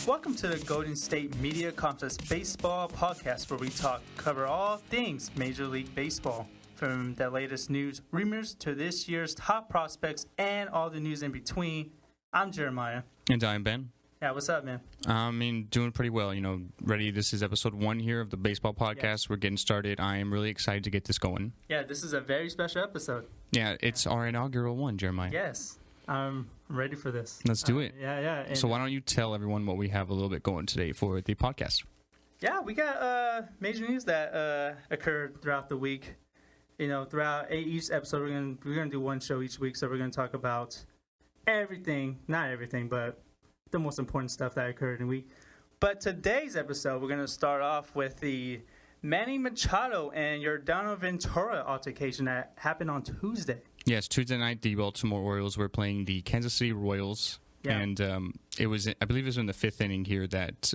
Welcome to the Golden State Media Conference Baseball Podcast, where we cover all things Major League Baseball, from the latest news, rumors, to this year's top prospects, and all the news in between. I'm Jeremiah. And I'm Ben. Yeah, what's up, man? Doing pretty well. Ready. This is episode 1 here of the Baseball Podcast. Yeah. We're getting started. I am really excited to get this going. Yeah, this is a very special episode. Yeah, it's our inaugural one, Jeremiah. Yes. I'm ready for this. Let's do it. Yeah. So why don't you tell everyone what we have a little bit going today for the podcast? Yeah, we got major news that occurred throughout the week. Throughout each episode, we're gonna do one show each week. So we're gonna talk about everything, not everything, but the most important stuff that occurred in the week. But today's episode, we're gonna start off with the Manny Machado and Yordano Ventura altercation that happened on Tuesday. Yes, Tuesday night, the Baltimore Orioles were playing the Kansas City Royals, and it was, I believe, it was in the 5th inning here that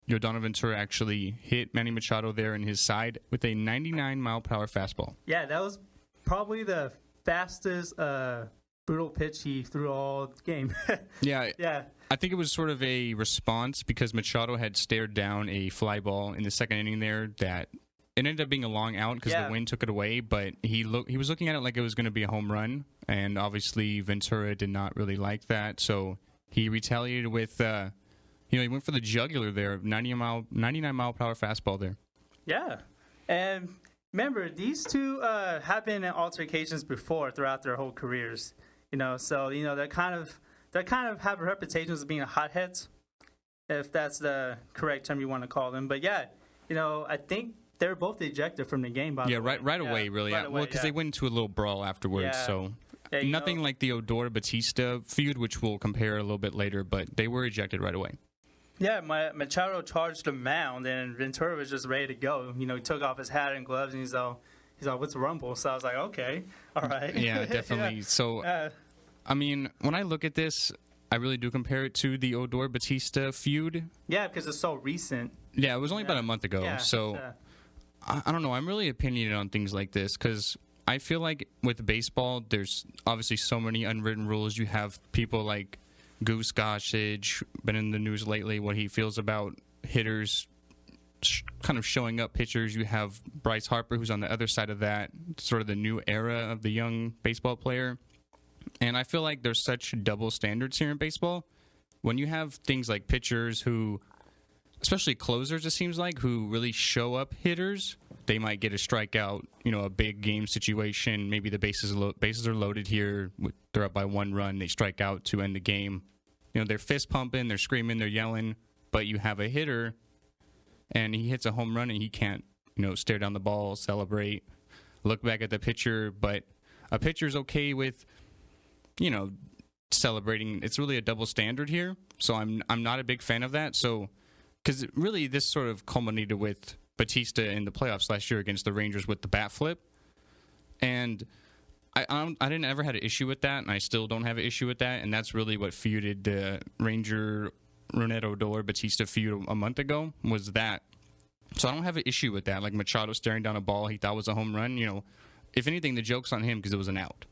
Yordano Ventura actually hit Manny Machado there in his side with a 99-mile-per-hour fastball. Yeah, that was probably the fastest brutal pitch he threw all game. Yeah. I think it was sort of a response because Machado had stared down a fly ball in the 2nd inning there that it ended up being a long out because the wind took it away, but he was looking at it like it was going to be a home run, and obviously Ventura did not really like that, so he retaliated with, he went for the jugular there, 99-mile-per-hour fastball there. Yeah, and remember, these two have been in altercations before throughout their whole careers, so they're kind of have reputations of being hotheads, if that's the correct term you want to call them. But yeah, I think they were both ejected from the game. By the way. Right away, really. Right away, because they went into a little brawl afterwards. Yeah. So nothing like the Odor-Batista feud, which we'll compare a little bit later. But they were ejected right away. Yeah, Machado charged the mound, and Ventura was just ready to go. He took off his hat and gloves, and he's like, "What's rumble?" So I was like, "Okay, all right." Yeah, definitely. So, when I look at this, I really do compare it to the Odor-Batista feud. Yeah, because it's so recent. Yeah, it was only about a month ago. Yeah, so I don't know. I'm really opinionated on things like this because I feel like with baseball, there's obviously so many unwritten rules. You have people like Goose Gossage, been in the news lately, what he feels about hitters kind of showing up pitchers. You have Bryce Harper, who's on the other side of that, sort of the new era of the young baseball player. And I feel like there's such double standards here in baseball. When you have things like pitchers who, especially closers, it seems like, who really show up hitters, they might get a strikeout, a big game situation. Maybe the bases are loaded here. They're up by 1 run. They strike out to end the game. They're fist pumping, they're screaming, they're yelling. But you have a hitter, and he hits a home run, and he can't, stare down the ball, celebrate, look back at the pitcher. But a pitcher's okay with, celebrating. It's really a double standard here. So I'm not a big fan of that. So, because really this sort of culminated with Batista in the playoffs last year against the Rangers with the bat flip. And I didn't ever had an issue with that, and I still don't have an issue with that. And that's really what feuded the Odor-Batista feud a month ago, was that. So I don't have an issue with that. Like Machado staring down a ball he thought was a home run. If anything, the joke's on him because it was an out.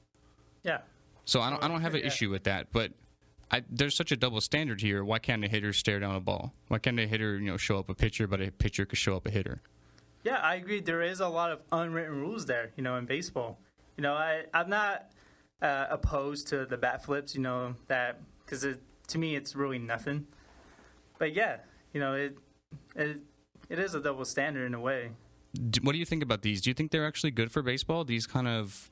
Yeah. So I don't have an issue with that, but there's such a double standard here. Why can't a hitter stare down a ball? Why can't a hitter, show up a pitcher, but a pitcher could show up a hitter? Yeah, I agree. There is a lot of unwritten rules there, in baseball. I'm not opposed to the bat flips, that because to me it's really nothing. But yeah, it is a double standard in a way. What do you think about these? Do you think they're actually good for baseball? These kind of,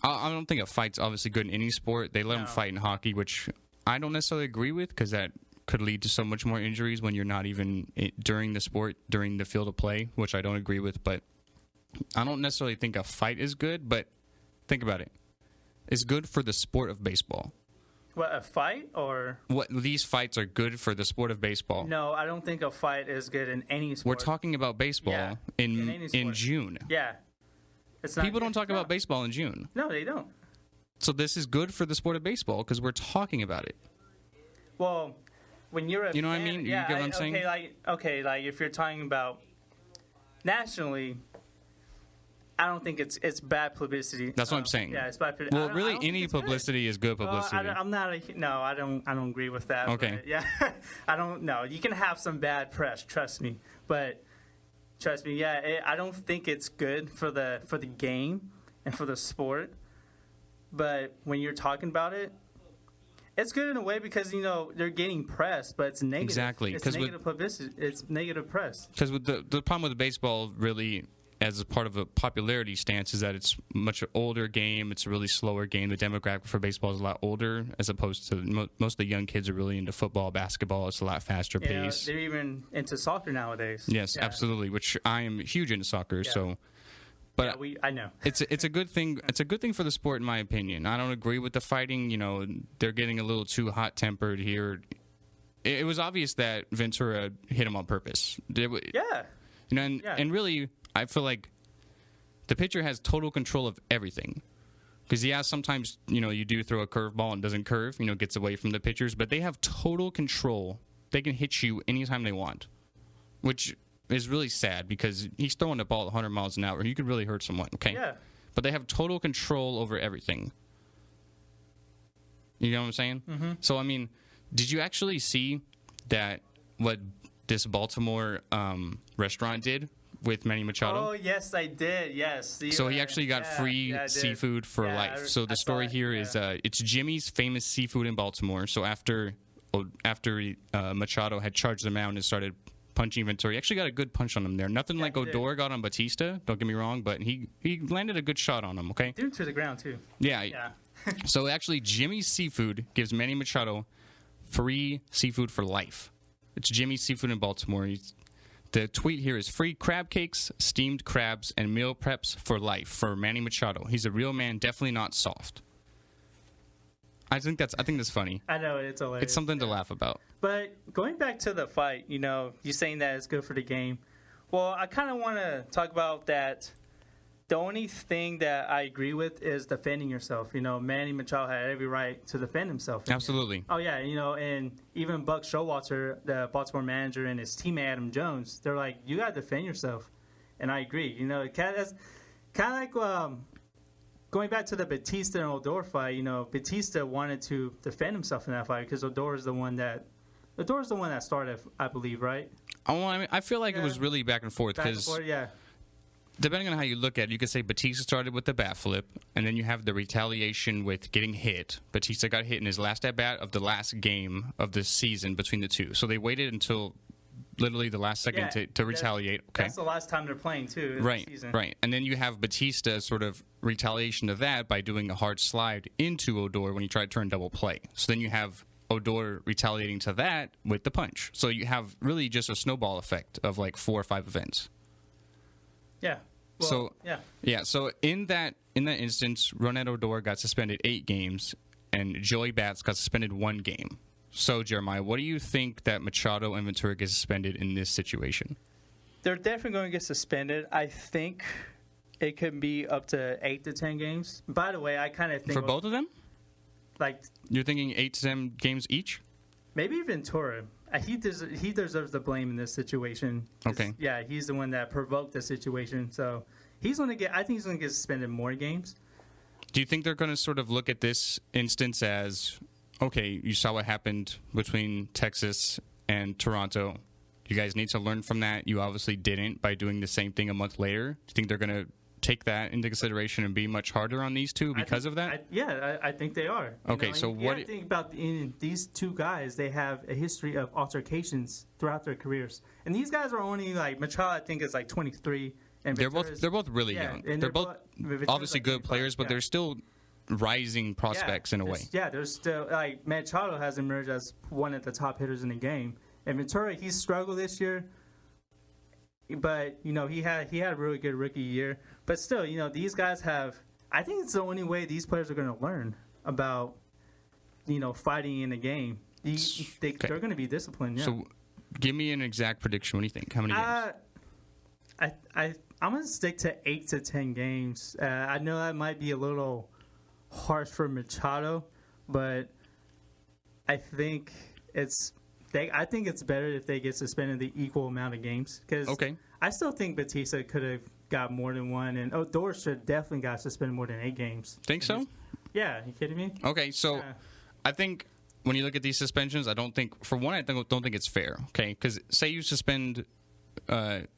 I don't think a fight's obviously good in any sport. They let them fight in hockey, which I don't necessarily agree with because that could lead to so much more injuries when you're not even during the sport, during the field of play, which I don't agree with. But I don't necessarily think a fight is good, but think about it. It's good for the sport of baseball. What, a fight or? What, these fights are good for the sport of baseball. No, I don't think a fight is good in any sport. We're talking about baseball in June. Yeah. People don't talk about baseball in June. No, they don't. So this is good for the sport of baseball because we're talking about it. Well, when you're a fan, what I mean? You get what I'm saying? Like if you're talking about nationally, I don't think it's bad publicity. That's what I'm saying. Yeah, it's bad publicity. Well, really, any publicity is good publicity. Well, I don't agree with that. Okay. Yeah, I don't know. You can have some bad press, trust me. But trust me, I don't think it's good for the game and for the sport. But when you're talking about it, it's good in a way because they're getting press, but it's negative. Exactly. It's negative publicity. It's negative press. Because with the problem with the baseball, really, as a part of a popularity stance, is that it's much an older game. It's a really slower game. The demographic for baseball is a lot older, as opposed to most of the young kids are really into football, basketball. It's a lot faster pace. They're even into soccer nowadays. Yes, absolutely. Which I am huge into soccer. Yeah. So, but I know it's a good thing. It's a good thing for the sport, in my opinion. I don't agree with the fighting. They're getting a little too hot tempered here. It was obvious that Ventura hit him on purpose. Yeah. And really, I feel like the pitcher has total control of everything. Because, sometimes, you do throw a curveball and doesn't curve, gets away from the pitchers. But they have total control. They can hit you anytime they want. Which is really sad because he's throwing the ball 100 miles an hour. You could really hurt someone, okay? Yeah. But they have total control over everything. You know what I'm saying? Mm-hmm. So, I mean, did you actually see that what this Baltimore restaurant did with Manny Machado? Oh, yes, I did. Yes. So he actually got free seafood for life. So the story here is it's Jimmy's famous seafood in Baltimore. So after Machado had charged the mound and started punching Ventura, he actually got a good punch on him there. Nothing like Odor got on Batista, don't get me wrong, but he landed a good shot on him, okay? Threw him to the ground, too. Yeah. So actually, Jimmy's Seafood gives Manny Machado free seafood for life. It's Jimmy's Seafood in Baltimore. The tweet here is free crab cakes, steamed crabs, and meal preps for life for Manny Machado. He's a real man, definitely not soft. I think that's funny. I know, it's hilarious. It's something to laugh about. But going back to the fight, you saying that it's good for the game. Well, I kind of want to talk about that. The only thing that I agree with is defending yourself. Manny Machado had every right to defend himself. Absolutely. Oh, yeah. And even Buck Showalter, the Baltimore manager, and his teammate Adam Jones, they're like, you got to defend yourself. And I agree. It's kind of like going back to the Batista and Odor fight. Batista wanted to defend himself in that fight because Odor is the one that started, I believe, right? Oh, I mean, I feel like it was really back and forth because depending on how you look at it, you could say Batista started with the bat flip, and then you have the retaliation with getting hit. Batista got hit in his last at-bat of the last game of the season between the two. So they waited until literally the last second to retaliate. Okay. That's the last time they're playing, too, right, the season. Right. And then you have Batista's sort of retaliation of that by doing a hard slide into Odor when he tried to turn double play. So then you have Odor retaliating to that with the punch. So you have really just a snowball effect of like 4 or 5 events. Yeah. Well, So in that instance, Ronald Odor got suspended 8 games, and Joey Bats got suspended 1 game. So Jeremiah, what do you think that Machado and Ventura get suspended in this situation? They're definitely going to get suspended. I think it could be up to 8 to 10 games. By the way, I kind of think for both of them. Like you're thinking 8 to 10 games each? Maybe Ventura. He deserves the blame in this situation. Okay. Yeah, he's the one that provoked the situation. So I think he's going to get suspended more games. Do you think they're going to sort of look at this instance as, okay, you saw what happened between Texas and Toronto. You guys need to learn from that. You obviously didn't by doing the same thing a month later. Do you think they're going to take that into consideration and be much harder on these two because of that? I think they are. Okay, so what do you think about these two guys? They have a history of altercations throughout their careers, and these guys are only like Machado. I think is like 23, and they're both really young. And they're both obviously good players, but they're still rising prospects in a way. Yeah, there's still like Machado has emerged as one of the top hitters in the game, and Ventura he's struggled this year. But he had a really good rookie year. But still, these guys have. I think it's the only way these players are going to learn about, fighting in the game. They're going to be disciplined. Yeah. So, give me an exact prediction. What do you think? How many games? I'm going to stick to 8 to 10 games. I know that might be a little harsh for Machado, but I think it's better if they get suspended the equal amount of games. Because I still think Batista could have got more than one, and Dorsett definitely got suspended more than 8 games. Think so? Yeah, you kidding me? Okay, so I think when you look at these suspensions, I don't think it's fair. Okay, because say you suspend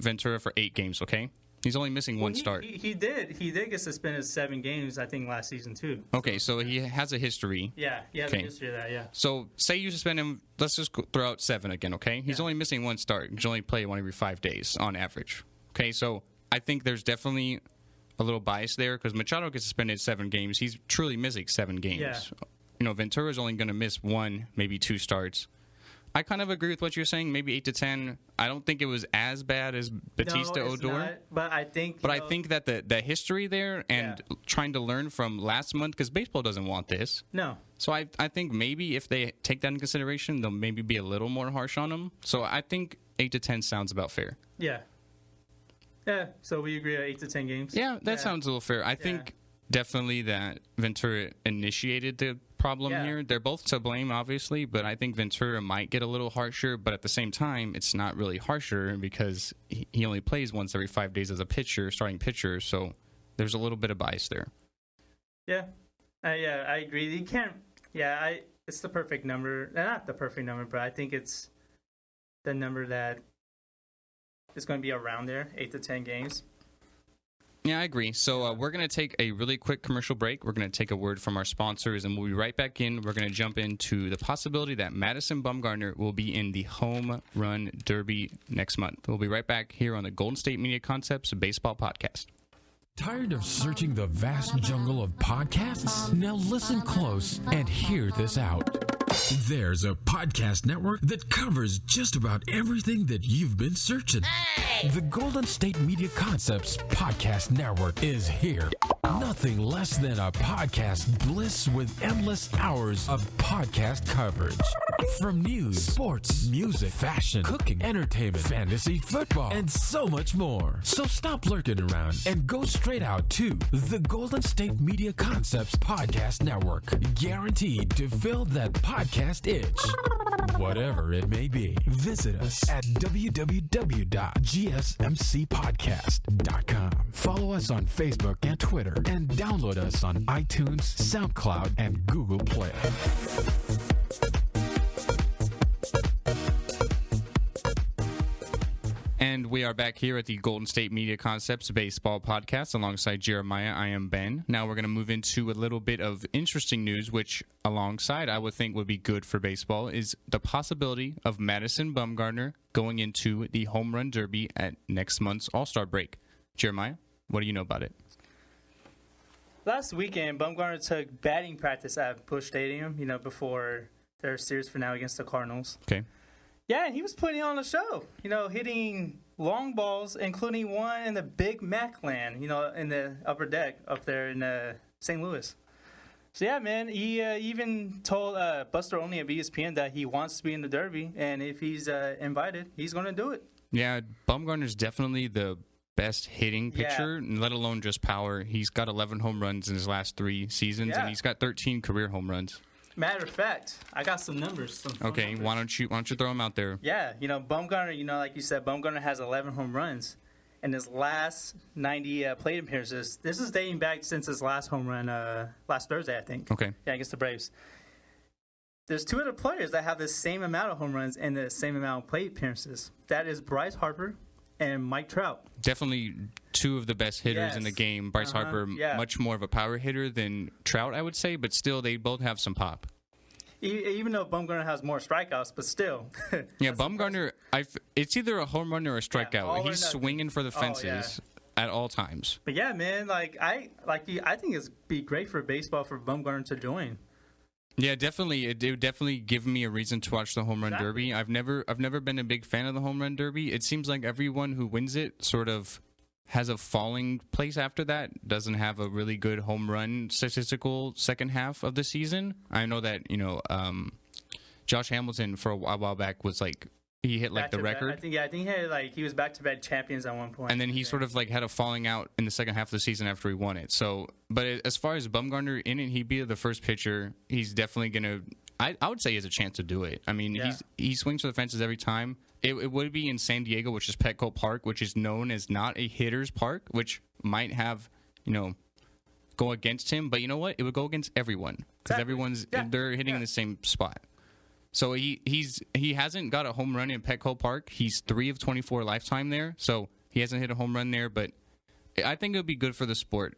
Ventura for 8 games. Okay, he's only missing one start. He did get suspended 7 games, I think, last season too. Okay, so he has a history. Yeah, he has a history of that. Yeah. So say you suspend him. Let's just throw out 7 again. Okay, he's only missing one start. He should only play 1 every 5 days on average. Okay, so I think there's definitely a little bias there because Machado gets suspended 7 games. He's truly missing 7 games. Yeah. You know, Ventura's only going to miss 1, maybe 2 starts. I kind of agree with what you're saying. Maybe 8 to 10. I don't think it was as bad as Batista Odor. Not, but I think. I think that the history there and trying to learn from last month, because baseball doesn't want this. No. So I think maybe if they take that into consideration, they'll maybe be a little more harsh on them. So I think 8 to 10 sounds about fair. Yeah. Yeah. So we agree on 8 to 10 games. Yeah, that sounds a little fair. I think definitely that Ventura initiated the problem here. They're both to blame, obviously, but I think Ventura might get a little harsher, but at the same time, it's not really harsher because he only plays once every 5 days as a starting pitcher, so there's a little bit of bias there. Yeah. I agree. You can't, it's the perfect number. Not the perfect number, but I think it's the number that is going to be around there, 8 to 10 games. Yeah, I agree. So we're going to take a really quick commercial break. We're going to take a word from our sponsors, and we'll be right back in. We're going to jump into the possibility that Madison Bumgarner will be in the Home Run Derby next month. We'll be right back here on the Golden State Media Concepts Baseball Podcast. Tired of searching the vast jungle of podcasts? Now listen close and hear this out. There's a podcast network that covers just about everything that you've been searching. Hey! The Golden State Media Concepts Podcast Network is here. Nothing less than a podcast bliss with endless hours of podcast coverage. From news, sports, music, fashion, cooking, entertainment, fantasy, football, and so much more. So stop lurking around and go straight out to the Golden State Media Concepts Podcast Network. Guaranteed to fill that podcast itch. Whatever it may be. Visit us at www.gsmcpodcast.com. Follow us on Facebook and Twitter, and download us on iTunes, SoundCloud, and Google Play. And we are back here at the Golden State Media Concepts Baseball Podcast alongside Jeremiah. I am Ben. Now we're going to move into a little bit of interesting news, which alongside I would think would be good for baseball, is the possibility of Madison Bumgarner going into the Home Run Derby at next month's All-Star break. Jeremiah, what do you know about it? Last weekend, Bumgarner took batting practice at Busch Stadium, before their series finale against the Cardinals. Okay. Yeah, and he was putting on a show, hitting long balls, including one in the Big Mac land, in the upper deck up there in St. Louis. So, yeah, man, he even told Buster Olney of ESPN that he wants to be in the Derby, and if he's invited, he's going to do it. Yeah, Bumgarner's definitely the best hitting pitcher, let alone just power. He's got 11 home runs in his last 3 seasons, and he's got 13 career home runs. Matter of fact, I got some numbers. Okay, numbers. Why don't you throw them out there? Yeah, Bumgarner, like you said, Bumgarner has 11 home runs in his last 90 plate appearances. This is dating back since his last home run last Thursday, I think. Okay. Yeah, against the Braves. There's 2 other players that have the same amount of home runs and the same amount of plate appearances. That is Bryce Harper and Mike Trout. Definitely 2 of the best hitters in the game. Bryce Harper, much more of a power hitter than Trout, I would say, but still, they both have some pop. Even though Bumgarner has more strikeouts, but still. Yeah, Bumgarner, it's either a home run or a strikeout. He's swinging for the fences at all times. But yeah, man, I think it'd be great for baseball for Bumgarner to join. Yeah, definitely. It would definitely give me a reason to watch the Home Run Derby. I've never been a big fan of the Home Run Derby. It seems like everyone who wins it sort of has a falling place after that, doesn't have a really good home run statistical second half of the season. I know that, Josh Hamilton for a while back was he hit the record. I think he had he was back-to-back champions at one point. And then he sort of had a falling out in the second half of the season after he won it. So, but as far as Bumgarner in it, he'd be the first pitcher. He's definitely going to I would say he has a chance to do it. I mean, he swings for the fences every time. It would be in San Diego, which is Petco Park, which is known as not a hitter's park, which might have, go against him. But you know what? It would go against everyone because everyone's they're hitting in the same spot. So he hasn't got a home run in Petco Park. He's 3 of 24 lifetime there, so he hasn't hit a home run there. But I think it would be good for the sport.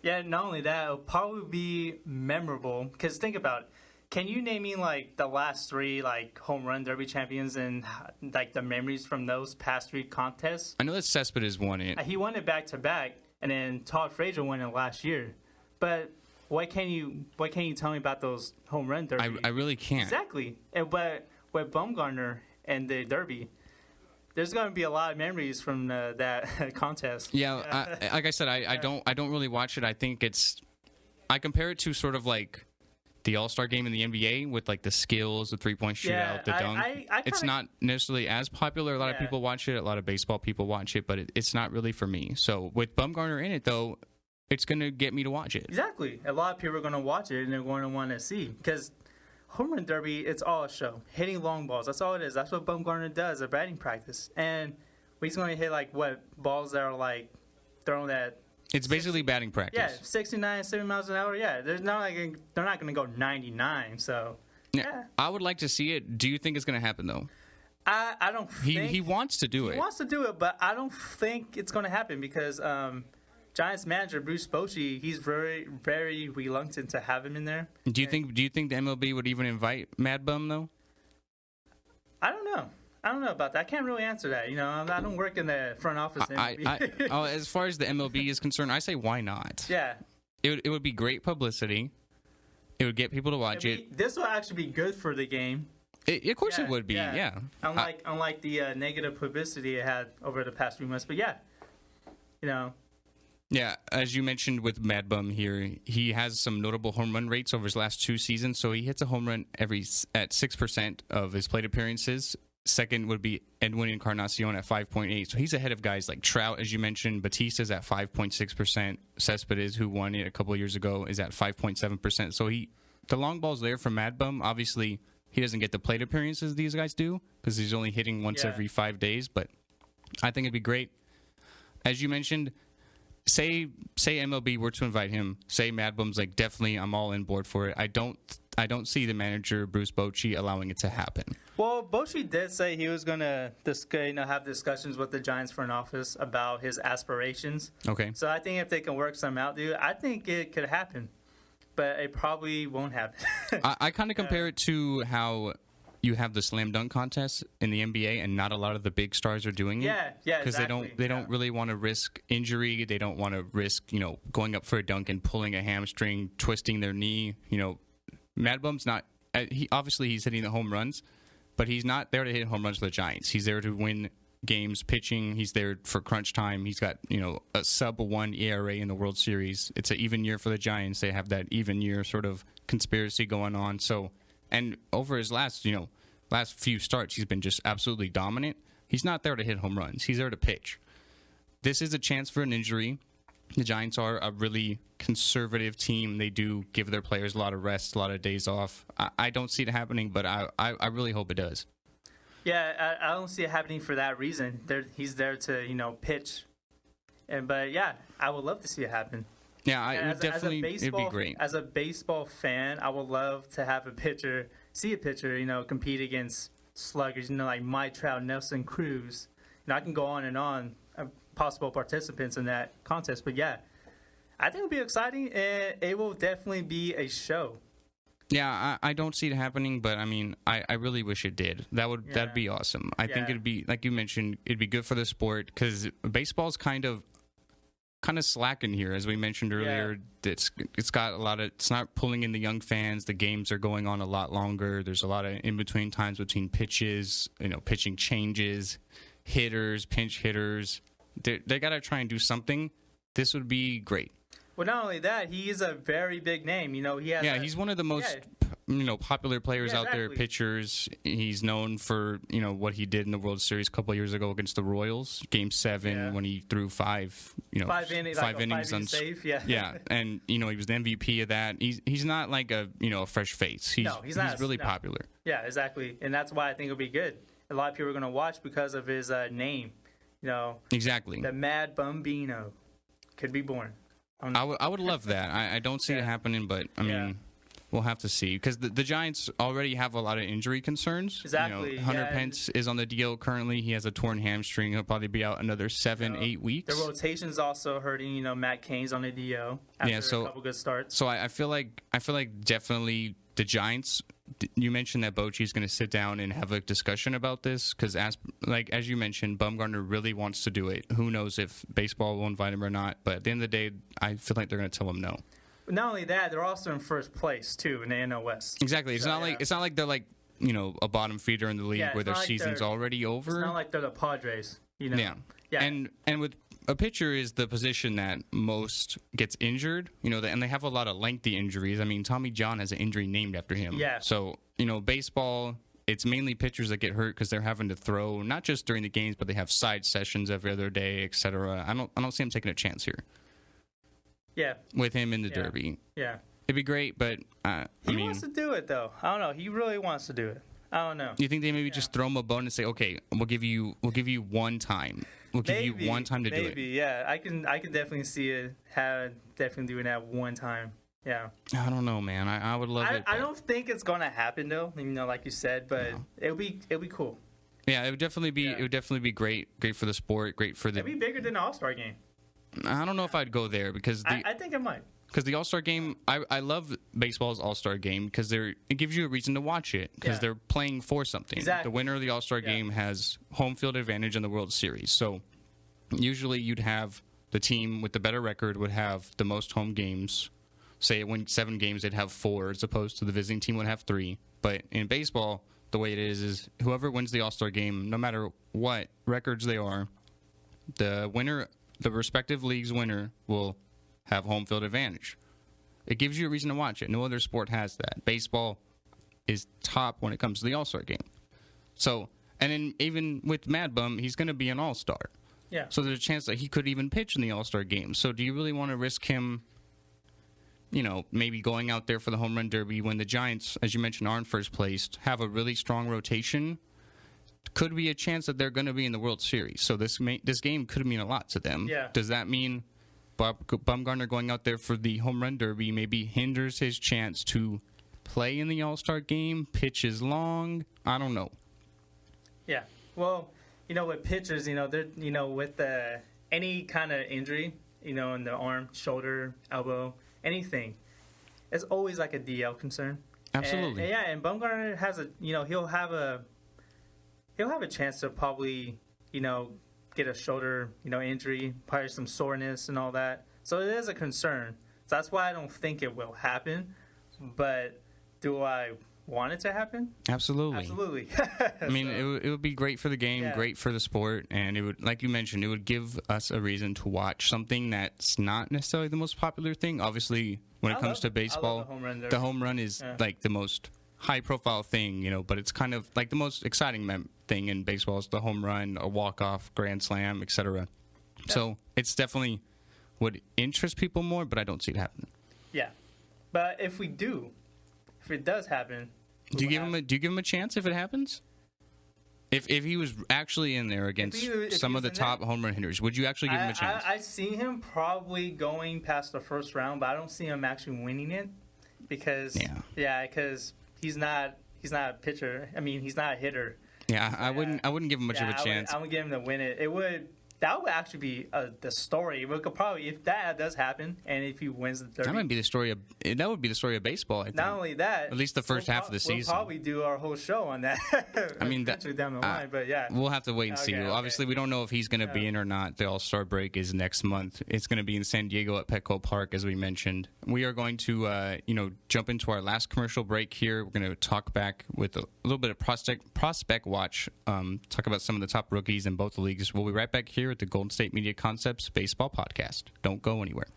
Yeah, not only that, it'll probably be memorable. Because think about it. Can you name me, like, the last 3, like, home run derby champions and, like, the memories from those past 3 contests? I know that Cespedes won it. He won it back-to-back, and then Todd Frazier won it last year. But why can't you tell me about those home run derby? I really can't. Exactly. But with Bumgarner and the derby, there's going to be a lot of memories from that contest. Yeah, like I said, I don't really watch it. I think I compare it to sort of like the All-Star game in the NBA with like the skills, the three-point shootout, the dunk. It's not necessarily as popular. A lot of people watch it. A lot of baseball people watch it, but it's not really for me. So with Bumgarner in it, though, it's going to get me to watch it. Exactly. A lot of people are going to watch it, and they're going to want to see. Because home run derby, it's all a show. Hitting long balls, that's all it is. That's what Bumgarner does at batting practice. And he's going to hit, like, balls that are, like, thrown at... It's basically batting practice. Yeah, 69, 70 miles an hour. Yeah, they're not going to go 99. So, yeah. I would like to see it. Do you think it's going to happen, though? I don't think... He wants to do it. He wants to do it, but I don't think it's going to happen because Giants manager Bruce Bochy, he's very, very reluctant to have him in there. Do you think the MLB would even invite Mad Bum, though? I don't know. I don't know about that. I can't really answer that. I don't work in the front office. As far as the MLB is concerned, I say why not? Yeah. It would be great publicity. It would get people to watch it. This will actually be good for the game. Of course it would be, yeah. Unlike the negative publicity it had over the past few months. But yeah, Yeah, as you mentioned with Mad Bum here, he has some notable home run rates over his last 2 seasons. So he hits a home run at 6% of his plate appearances. Second would be Edwin Encarnacion at 5.8. So he's ahead of guys like Trout, as you mentioned. Batista's at 5.6%. Cespedes, who won it a couple of years ago, is at 5.7%. So the long ball's there for Mad Bum. Obviously, he doesn't get the plate appearances these guys do because he's only hitting once every 5 days. But I think it'd be great. As you mentioned, say MLB were to invite him. Say Mad Bum's like, definitely, I'm all in board for it. I don't see the manager, Bruce Bochy, allowing it to happen. Well, Bochy did say he was going to have discussions with the Giants front office about his aspirations. Okay. So I think if they can work some out, dude, I think it could happen. But it probably won't happen. I kind of compare it to how you have the slam dunk contest in the NBA, and not a lot of the big stars are doing it. Yeah, because they don't really want to risk injury. They don't want to risk going up for a dunk and pulling a hamstring, twisting their knee. Mad Bum's not. He's hitting the home runs, but he's not there to hit home runs for the Giants. He's there to win games pitching. He's there for crunch time. He's got a sub-1 ERA in the World Series. It's an even year for the Giants. They have that even year sort of conspiracy going on. So. And over his last few starts, he's been just absolutely dominant. He's not there to hit home runs. He's there to pitch. This is a chance for an injury. The Giants are a really conservative team. They do give their players a lot of rest, a lot of days off. I don't see it happening, but I really hope it does. Yeah, I don't see it happening for that reason. He's there to, pitch. But, yeah, I would love to see it happen. Yeah, it'd be great. As a baseball fan, I would love to have a pitcher compete against sluggers, like Mike Trout, Nelson Cruz. I can go on and on, possible participants in that contest. But yeah, I think it'll be exciting, and it will definitely be a show. Yeah, I don't see it happening, but I mean, I really wish it did. That'd be awesome. I think it'd be, like you mentioned, it'd be good for the sport because baseball's kind of slack in here, as we mentioned earlier. It's got a lot of. It's not pulling in the young fans. The games are going on a lot longer. There's a lot of in between times between pitches. Pitching changes, hitters, pinch hitters. They got to try and do something. This would be great. Well, not only that, he is a very big name. He has. Yeah, he's one of the most popular players out there, exactly. pitchers. He's known for, what he did in the World Series a couple of years ago against the Royals, Game 7, when he threw five innings on save. Yeah, and he was the MVP of that. He's not like a fresh face. He's not. He's really popular. Yeah, exactly, and that's why I think it'll be good. A lot of people are going to watch because of his name. Exactly. The Mad Bambino could be born. I would love that. I don't see it happening, but I mean, we'll have to see because the Giants already have a lot of injury concerns. Exactly. Hunter Pence is on the DL currently. He has a torn hamstring. He'll probably be out another 7-8 weeks. The rotation's also hurting. Matt Cain's on the DL after a couple good starts. So I feel like definitely the Giants. You mentioned that Bochy's going to sit down and have a discussion about this because, as you mentioned, Bumgarner really wants to do it. Who knows if baseball will invite him or not? But at the end of the day, I feel like they're going to tell him no. But not only that, they're also in first place too in the NL West. Exactly. It's not like they're like a bottom feeder in the league where their season's already over. It's not like they're the Padres. Yeah. And with a pitcher is the position that most gets injured, and they have a lot of lengthy injuries. I mean, Tommy John has an injury named after him. Yeah. So, baseball, it's mainly pitchers that get hurt because they're having to throw, not just during the games, but they have side sessions every other day, etc. I don't see him taking a chance here. Yeah. With him in the Derby. Yeah. It'd be great, but, he wants to do it, though. I don't know. He really wants to do it. I don't know. You think they maybe just throw him a bone and say, okay, we'll give you one time. We'll give you one time to do it. Maybe, yeah. I can definitely see it definitely doing that one time. Yeah. I don't know, man. I would love it. I don't think it's gonna happen though. Like you said, but it'll be cool. Yeah, it would definitely be. It would definitely be great for the sport. Great for the. It'd be bigger than the All-Star game. I don't know if I'd go there because I think it might. Because the All-Star game, I love baseball's All-Star game because it gives you a reason to watch it because they're playing for something. Exactly. The winner of the All-Star game has home field advantage in the World Series. So usually you'd have the team with the better record would have the most home games. Say it went 7 games, they'd have 4 as opposed to the visiting team would have 3. But in baseball, the way it is whoever wins the All-Star game, no matter what records they are, the respective league's winner will have home field advantage. It gives you a reason to watch it. No other sport has that. Baseball is top when it comes to the All-Star game. So, and then even with Mad Bum, he's going to be an All-Star. Yeah. So there's a chance that he could even pitch in the All-Star game. So do you really want to risk him, maybe going out there for the home run derby when the Giants, as you mentioned, aren't first placed, have a really strong rotation? Could be a chance that they're going to be in the World Series. So this game could mean a lot to them. Yeah. Does that mean Bumgarner going out there for the home run derby maybe hinders his chance to play in the All-Star game, pitches long? I don't know. Yeah. Well, with pitchers, they're, with any kind of injury, in the arm, shoulder, elbow, anything, it's always like a DL concern. Absolutely. And Bumgarner has he'll have a chance to probably, get a shoulder, injury, probably some soreness and all that. So it is a concern. So that's why I don't think it will happen. But do I want it to happen? Absolutely. Absolutely. I mean, it would be great for the game, great for the sport, and it would, like you mentioned, it would give us a reason to watch something that's not necessarily the most popular thing. Obviously, when it comes to baseball, the home run is like the most high-profile thing, but it's kind of like the most exciting thing in baseball is the home run, a walk-off, grand slam, etc. Yeah. So it's definitely would interest people more, but I don't see it happening. Yeah, but if it does happen, do you give him a chance if it happens? If he was actually in there against some of the top home run hitters, would you actually give him a chance? I see him probably going past the first round, but I don't see him actually winning it because he's not a pitcher. I mean, he's not a hitter. Yeah, I wouldn't give him much of a chance. I would give him to win it. That would actually be the story. We could probably, if that does happen, and if he wins the derby, that would be the story of baseball. I think. Not only that, at least the first half of the season. We'll probably do our whole show on that. I mean, down the line, but yeah, we'll have to wait and see. Obviously, we don't know if he's going to be in or not. The All-Star break is next month. It's going to be in San Diego at Petco Park, as we mentioned. We are going to, jump into our last commercial break here. We're going to talk back with a little bit of prospect watch. Talk about some of the top rookies in both the leagues. We'll be right back here at the Golden State Media Concepts Baseball Podcast. Don't go anywhere.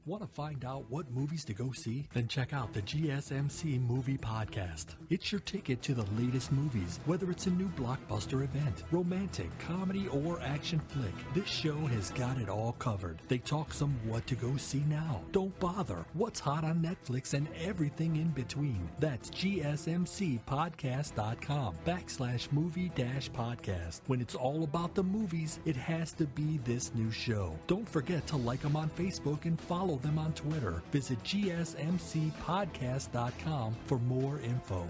Want to find out what movies to go see? Then check out the GSMC Movie Podcast. It's your ticket to the latest movies, whether it's a new blockbuster event, romantic, comedy, or action flick. This show has got it all covered. They talk some what to go see now. Don't bother. What's hot on Netflix and everything in between. That's GSMCpodcast.com/movie-podcast. When it's all about the movies, it has to be this new show. Don't forget to like them on Facebook and follow them on Twitter. Visit GSMCpodcast.com for more info.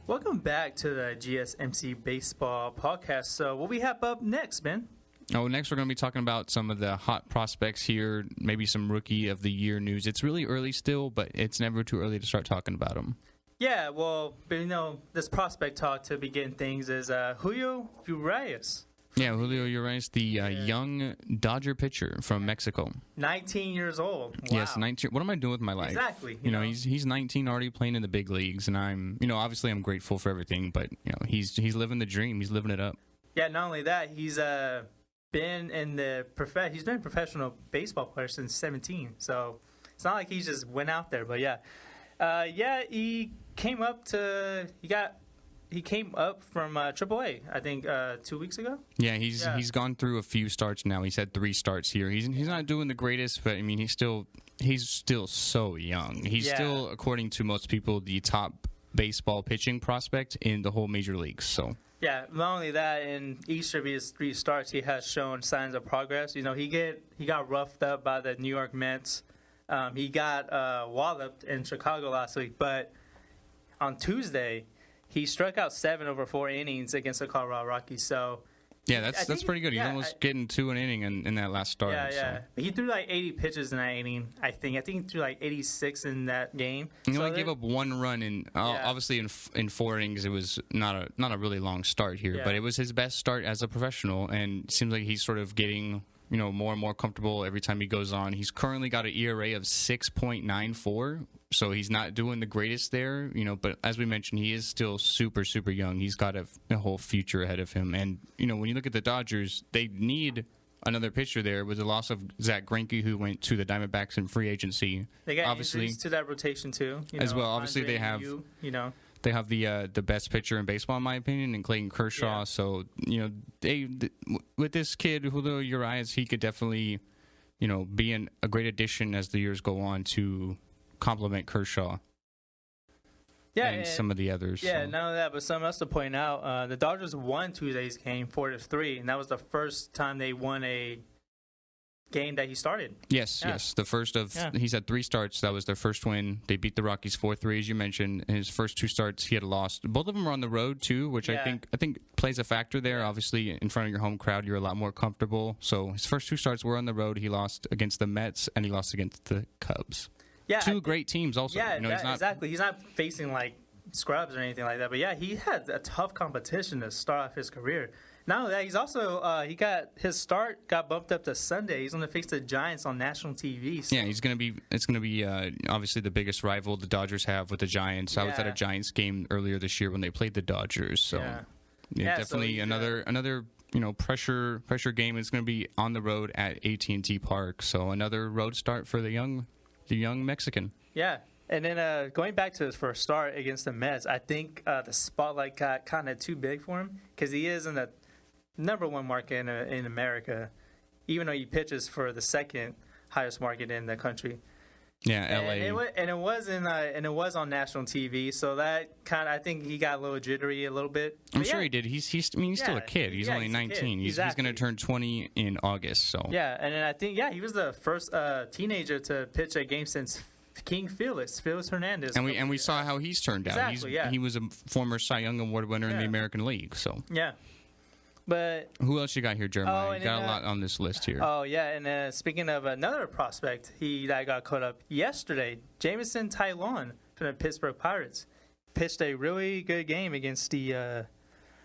Welcome back to the GSMC Baseball Podcast. So what we have up next, Ben? Oh, next we're going to be talking about some of the hot prospects here, maybe some Rookie of the Year news. It's really early still, but it's never too early to start talking about them. Yeah, well, this prospect talk to begin things is Julio Urias. Yeah, Julio Urias, the young Dodger pitcher from Mexico. 19 years old. Wow. Yes, 19. What am I doing with my life? Exactly. You know, he's 19 already playing in the big leagues, and I'm, obviously I'm grateful for everything, but, he's living the dream. He's living it up. Yeah, not only that, he's been a professional baseball player since 17. So it's not like he just went out there, but he came up from AAA, I think, 2 weeks ago. Yeah, he's gone through a few starts now. He's had 3 starts here. He's not doing the greatest, but I mean he's still so young. He's still, according to most people, the top baseball pitching prospect in the whole major leagues. So yeah, not only that, in each of his 3 starts, he has shown signs of progress. He got roughed up by the New York Mets. He got walloped in Chicago last week, but on Tuesday, he struck out 7 over 4 innings against the Colorado Rockies. So yeah, that's pretty good. He's almost getting 2 an inning in that last start. Yeah. So. He threw like 80 pitches in that inning. I think he threw like 86 in that game. He only gave up 1 run, and obviously in 4 innings, it was not a really long start here, but it was his best start as a professional, and it seems like he's sort of getting more and more comfortable every time he goes on. He's currently got an ERA of 6.94, so he's not doing the greatest there, but as we mentioned, he is still super, super young. He's got a whole future ahead of him. And, when you look at the Dodgers, they need another pitcher there with the loss of Zach Greinke, who went to the Diamondbacks in free agency. They got injuries to that rotation, too. As well, obviously, they have... They have the best pitcher in baseball, in my opinion, in Clayton Kershaw. Yeah. So, with this kid, Julio Urias, he could definitely, be a great addition as the years go on to complement Kershaw. Yeah, and some of the others. Yeah, not only that, but something else to point out, the Dodgers won Tuesday's game 4-3, and that was the first time they won a game that he started. Yes. The first of he's had 3 starts. That was their first win. They beat the Rockies 4-3, as you mentioned. In his first 2 starts, he had lost. Both of them were on the road too, which I think plays a factor there. Obviously, in front of your home crowd, you're a lot more comfortable. So his first 2 starts were on the road. He lost against the Mets and he lost against the Cubs. Yeah, 2 great teams also. Yeah, exactly. He's not facing like scrubs or anything like that. But yeah, he had a tough competition to start off his career. Not only that, he's also his start got bumped up to Sunday. He's going to face the Giants on national TV. So. Yeah, it's going to be obviously the biggest rival the Dodgers have with the Giants. I was at a Giants game earlier this year when they played the Dodgers. So definitely so another pressure game. Is going to be on the road at AT&T Park. So another road start for the young Mexican. Yeah. And then going back to his first start against the Mets, I think the spotlight got kind of too big for him because he is in the number 1 market in America, even though he pitches for the second highest market in the country. Yeah, LA. And it was on national TV, so that I think he got a little jittery a little bit. I'm sure he did. He's still a kid. He's only 19. He's going to turn 20 in August. So yeah, and then I think he was the first teenager to pitch a game since King Felix Hernandez. And we saw how he's turned out. Exactly, He was a former Cy Young Award winner in the American League. So yeah. But who else you got here, Jeremiah? You got a lot on this list here. Oh, yeah, and speaking of another prospect that got caught up yesterday, Jameson Taillon from the Pittsburgh Pirates pitched a really good game against the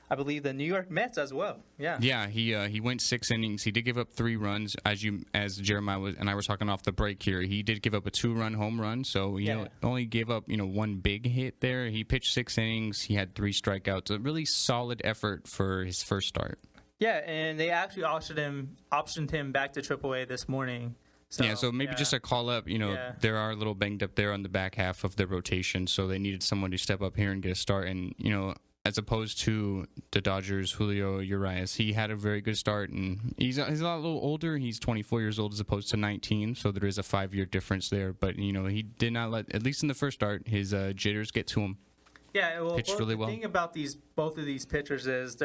I believe the New York Mets as well. Yeah. Yeah, he went 6 innings. He did give up 3 runs, as Jeremiah and I were talking off the break here. He did give up a 2-run home run, so he only gave up 1 big hit there. He pitched 6 innings. He had 3 strikeouts. A really solid effort for his first start. Yeah, and they actually optioned him back to AAA this morning. So maybe just a call up. They are a little banged up there on the back half of the rotation, so they needed someone to step up here and get a start. And, as opposed to the Dodgers, Julio Urias, he had a very good start, and he's a little older. He's 24 years old as opposed to 19, so there is a 5-year difference there. But, he did not let, at least in the first start, his jitters get to him. Yeah, well, really the thing about both of these pitchers is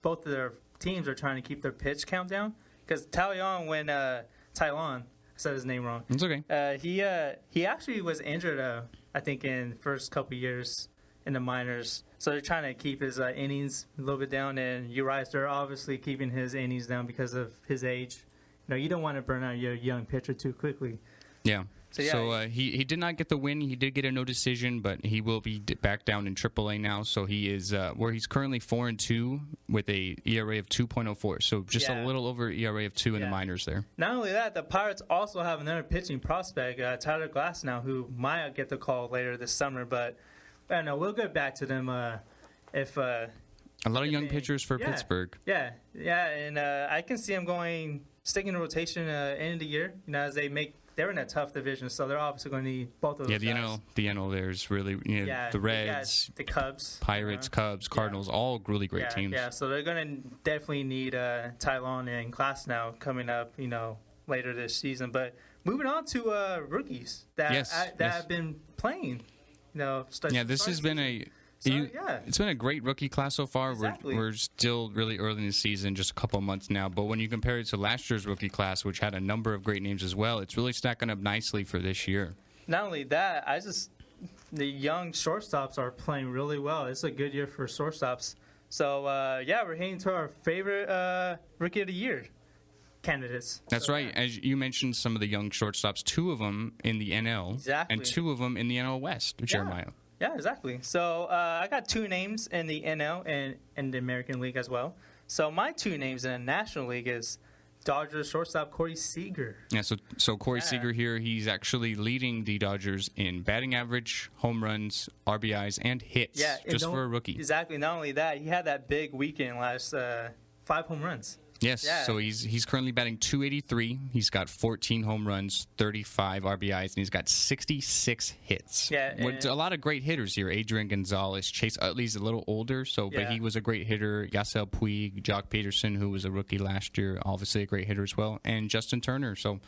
both of their teams are trying to keep their pitch count down. Because Tylon, I said his name wrong. It's okay. He actually was injured, I think, in the first couple years in the minors. So they're trying to keep his innings a little bit down. And Urias, they're obviously keeping his innings down because of his age. You don't want to burn out your young pitcher too quickly. Yeah. So he did not get the win. He did get a no decision, but he will be back down in AAA now. So he is where he's currently 4-2 with a ERA of 2.04. So just a little over ERA of 2 in the minors there. Not only that, the Pirates also have another pitching prospect, Tyler Glasnow, who might get the call later this summer. But I don't know. We'll get back to them if. A lot of young pitchers for Pittsburgh. Yeah, and I can see them sticking in rotation end of the year. As they're in a tough division, so they're obviously going to need both of those guys. The NL there's really, the Reds, the Cubs, Pirates, Cubs, Cardinals, all really great teams. Yeah, so they're going to definitely need Tylon and Glasnow coming up, later this season. But moving on to rookies that have been playing, this has been it's been a great rookie class so far. Exactly. We're still really early in the season, just a couple months now. But when you compare it to last year's rookie class, which had a number of great names as well, it's really stacking up nicely for this year. Not only that, the young shortstops are playing really well. It's a good year for shortstops. So, we're heading to our favorite rookie of the year candidates. That's right. As you mentioned, some of the young shortstops, 2 of them in the NL and 2 of them in the NL West, Jeremiah. Yeah, exactly. So I got 2 names in the NL and in the American League as well. So my 2 names in the National League is Dodgers shortstop Corey Seager. Yeah, so Corey Seager here, he's actually leading the Dodgers in batting average, home runs, RBIs, and hits, just for a rookie. Exactly. Not only that, he had that big weekend last 5 home runs. Yes, so he's currently batting .283. He's got 14 home runs, 35 RBIs, and he's got 66 hits. Yeah, with a lot of great hitters here. Adrian Gonzalez, Chase Utley's a little older, but he was a great hitter. Yasiel Puig, Jock Peterson, who was a rookie last year, obviously a great hitter as well, and Justin Turner. So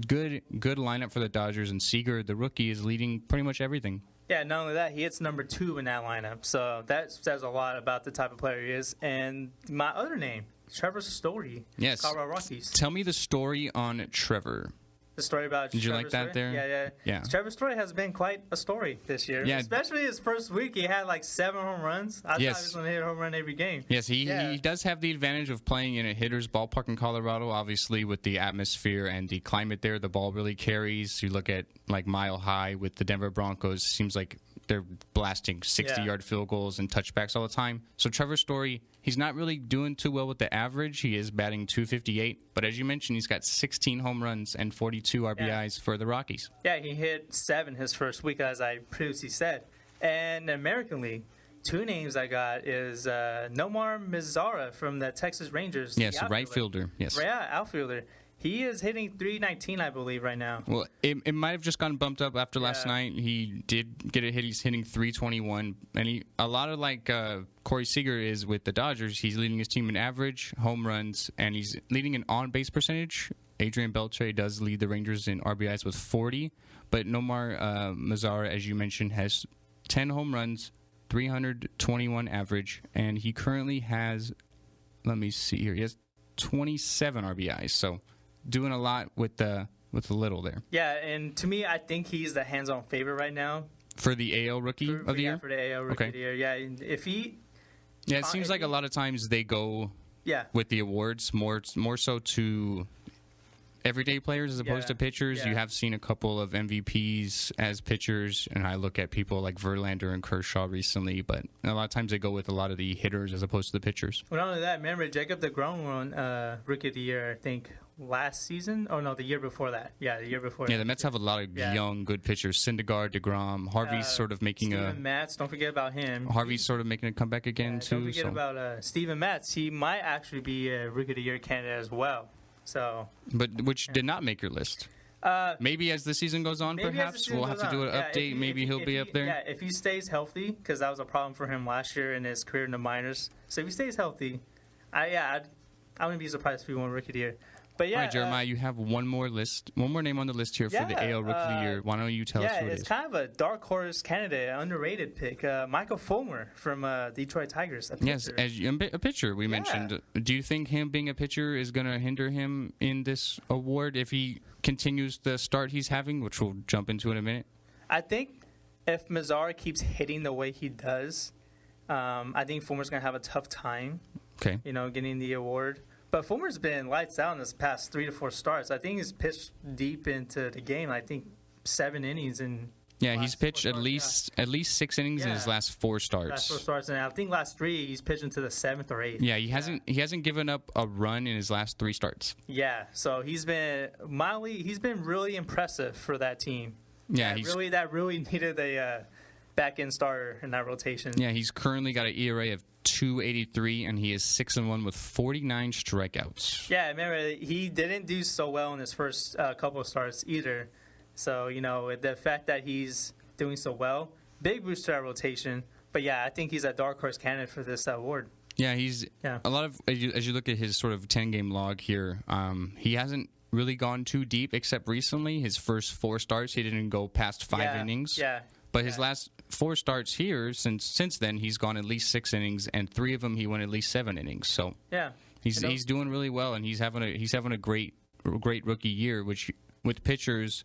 good lineup for the Dodgers, and Seager, the rookie, is leading pretty much everything. Yeah, not only that, he hits number 2 in that lineup. So that says a lot about the type of player he is. And my other name, Trevor Story. Yes. Colorado Rockies. Tell me the story on Trevor. The story about Did you like that Story? there? Yeah. Trevor Story has been quite a story this year. Yeah. Especially his first week, he had like 7 home runs. I thought he was going to hit a home run every game. Yes, he does have the advantage of playing in a hitter's ballpark in Colorado, obviously with the atmosphere and the climate there. The ball really carries. You look at like Mile High with the Denver Broncos, seems like they're blasting 60-yard field goals and touchbacks all the time. So Trevor Story, he's not really doing too well with the average. He is batting .258. But as you mentioned, he's got 16 home runs and 42 RBIs for the Rockies. Yeah, he hit 7 his first week, as I previously said. And the American League, 2 names I got is Nomar Mazara from the Texas Rangers. Yes, right fielder. Yes. Yeah, outfielder. He is hitting .319, I believe, right now. Well, it might have just gotten bumped up after last night. He did get a hit. He's hitting .321. And a lot of like Corey Seager is with the Dodgers. He's leading his team in average, home runs, and he's leading in on-base percentage. Adrian Beltre does lead the Rangers in RBIs with 40. But Nomar Mazara, as you mentioned, has 10 home runs, 321 average, and he currently has, let me see here, he has 27 RBIs. So doing a lot with the little there. Yeah, and to me, I think he's the hands-on favorite right now. For the AL Rookie of the Year? For the AL Rookie of the Year, yeah. If he... Yeah, it seems like a lot of times they go with the awards more so to everyday players as opposed to pitchers. Yeah. You have seen a couple of MVPs as pitchers, and I look at people like Verlander and Kershaw recently, but a lot of times they go with a lot of the hitters as opposed to the pitchers. Well, not only that, remember Jacob deGrom won Rookie of the Year, I think, last season. Oh no, the year before that. Yeah, the year before. Yeah, the Mets have a lot of young, good pitchers. Syndergaard, DeGrom, Harvey's sort of making Steven Matz, don't forget about him. Harvey's sort of making a comeback again too. Don't forget about Steven Matz. He might actually be a Rookie of the Year candidate as well. So, but which did not make your list. Maybe as the season goes on, perhaps we'll have to do an update. Maybe he'll be up there. Yeah, if he stays healthy, because that was a problem for him last year in his career in the minors. So if he stays healthy, I wouldn't be surprised if he won Rookie of the Year. But yeah, all right, Jeremiah, you have one more name on the list here for the AL Rookie of the Year. Why don't you tell us who it is? Yeah, it's kind of a dark horse candidate, an underrated pick. Michael Fulmer from Detroit Tigers. Yes, as a pitcher we mentioned. Do you think him being a pitcher is going to hinder him in this award if he continues the start he's having, which we'll jump into in a minute? I think if Mazzara keeps hitting the way he does, I think Fulmer's going to have a tough time. Okay. Getting the award. But Fulmer's been lights out in his past 3 to 4 starts. I think he's pitched deep into the game. I think 7 innings in. Yeah, he's pitched at least 6 innings in his last 4 starts. Last 4 starts, and I think last 3 he's pitched into the 7th or 8th. Yeah, he hasn't given up a run in his last 3 starts. Yeah, so he's been really impressive for that team. Yeah, that really needed a back end starter in that rotation. Yeah, he's currently got an ERA of 2.83, and he is 6-1 with 49 strikeouts. Yeah, I remember he didn't do so well in his first couple of starts either. So, the fact that he's doing so well, big boost to that rotation. But yeah, I think he's a dark horse candidate for this award. Yeah, a lot of as you look at his sort of 10-game log here, he hasn't really gone too deep except recently. His first 4 starts, he didn't go past 5 innings. Yeah. But his last 4 starts here, since then, he's gone at least 6 innings, and 3 of them he went at least 7 innings. So he's doing really well, and he's having a great rookie year. Which with pitchers,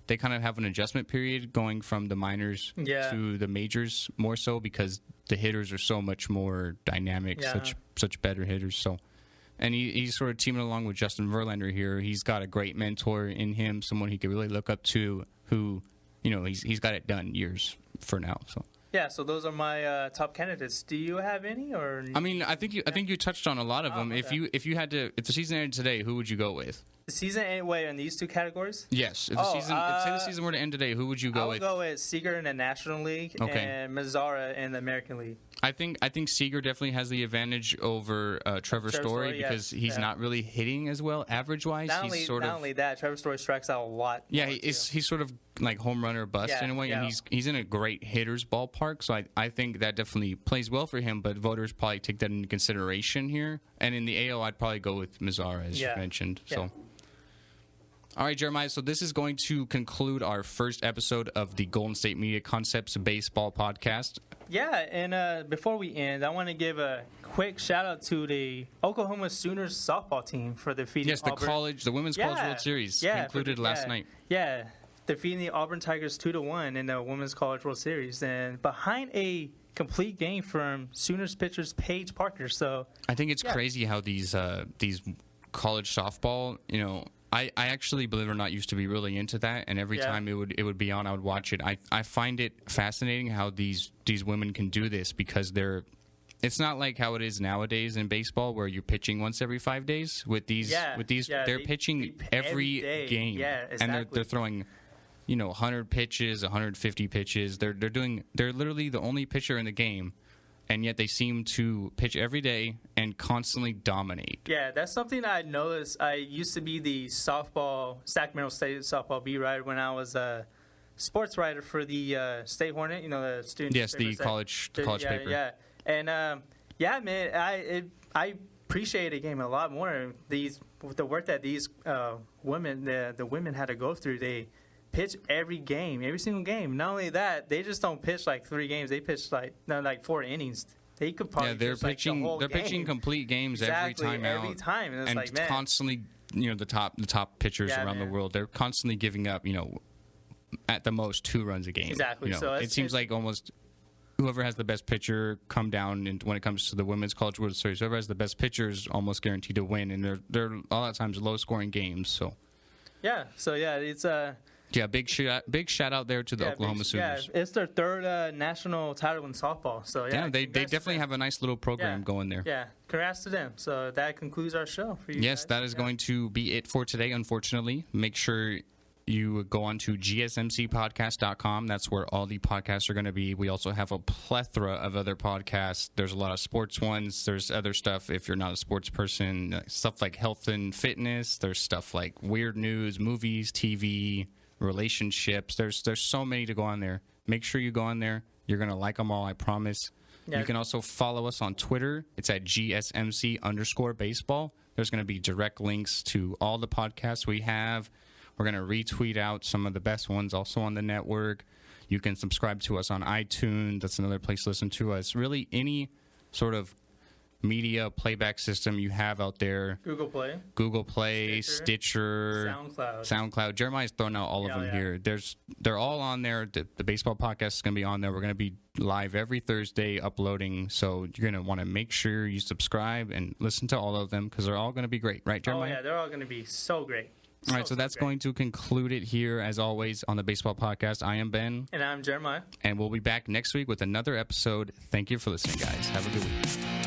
they kind of have an adjustment period going from the minors to the majors more so because the hitters are so much more dynamic, such better hitters. So, and he's sort of teaming along with Justin Verlander here. He's got a great mentor in him, someone he could really look up to, who. He's got it done years for now. So yeah, so those are my top candidates. Do you have any, or? I mean, I think you touched on a lot of them. Okay. If the season ended today, who would you go with? The season ended in these 2 categories? Yes. If say the season were to end today, who would you go with? I would go with Seager in the National League and Mazzara in the American League. I think Seager definitely has the advantage over Trevor Story because he's not really hitting as well average-wise. Not only that, Trevor Story strikes out a lot. Yeah, he's sort of like home run or bust in a way, and he's in a great hitter's ballpark. So I think that definitely plays well for him. But voters probably take that into consideration here. And in the AL, I'd probably go with Mazzara, as you mentioned. Yeah. So. All right, Jeremiah, so this is going to conclude our first episode of the Golden State Media Concepts Baseball Podcast. Yeah, and before we end, I want to give a quick shout-out to the Oklahoma Sooners softball team for defeating Auburn. The Women's College World Series concluded last night. Yeah, defeating the Auburn Tigers 2-1 in the Women's College World Series. And behind a complete game from Sooners pitchers Paige Parker. So I think it's crazy how these college softball, I actually, believe it or not, used to be really into that, and every time it would be on, I would watch it. I find it fascinating how these women can do this because it's not like how it is nowadays in baseball where you're pitching once every 5 days. With these, they're pitching every game, exactly. And they're throwing 100 pitches, 150 pitches. They're literally the only pitcher in the game. And yet they seem to pitch every day and constantly dominate. Yeah, that's something I noticed. I used to be the Sacramento State softball beat writer when I was a sports writer for the State Hornet, the student. Yes, the college paper. Yeah, and man, I appreciate the game a lot more. With the work that these women, the women had to go through, they pitch every single game. Not only that, they just don't pitch like 3 games. They pitch like 4 innings. They could probably they're pitching complete games every time out. Every time, and it's constantly, the top pitchers around the world, they're constantly giving up, at the most 2 runs a game. Exactly. So it seems like almost whoever has the best pitcher come down, and when it comes to the Women's College World Series, whoever has the best pitcher is almost guaranteed to win, and they're a lot of times low scoring games. So yeah, it's Yeah, big shout out there to the Oklahoma Sooners. Yeah, it's their third national title in softball. So yeah, they definitely have a nice little program going there. Yeah, congrats to them. So that concludes our show for you. Yes, guys. that is going to be it for today. Unfortunately, make sure you go on to GSMCpodcast.com. That's where all the podcasts are going to be. We also have a plethora of other podcasts. There's a lot of sports ones. There's other stuff if you're not a sports person, stuff like health and fitness. There's stuff like weird news, movies, TV, relationships. There's so many to go on there. Make sure you go on there. You're going to like them all, I promise. Yeah. You can also follow us on Twitter. It's at GSMC_baseball. There's going to be direct links to all the podcasts we have. We're going to retweet out some of the best ones also on the network. You can subscribe to us on iTunes. That's another place to listen to us. Really, any sort of media playback system you have out there. Google Play, Stitcher, SoundCloud. Jeremiah's thrown out all of them here. They're all on there. The Baseball Podcast is going to be on there. We're going to be live every Thursday uploading, so you're going to want to make sure you subscribe and listen to all of them because they're all going to be great. Right, Jeremiah? Oh, yeah, they're all going to be so great. All right, so that's going to conclude it here, as always, on the Baseball Podcast. I am Ben. And I'm Jeremiah. And we'll be back next week with another episode. Thank you for listening, guys. Have a good week.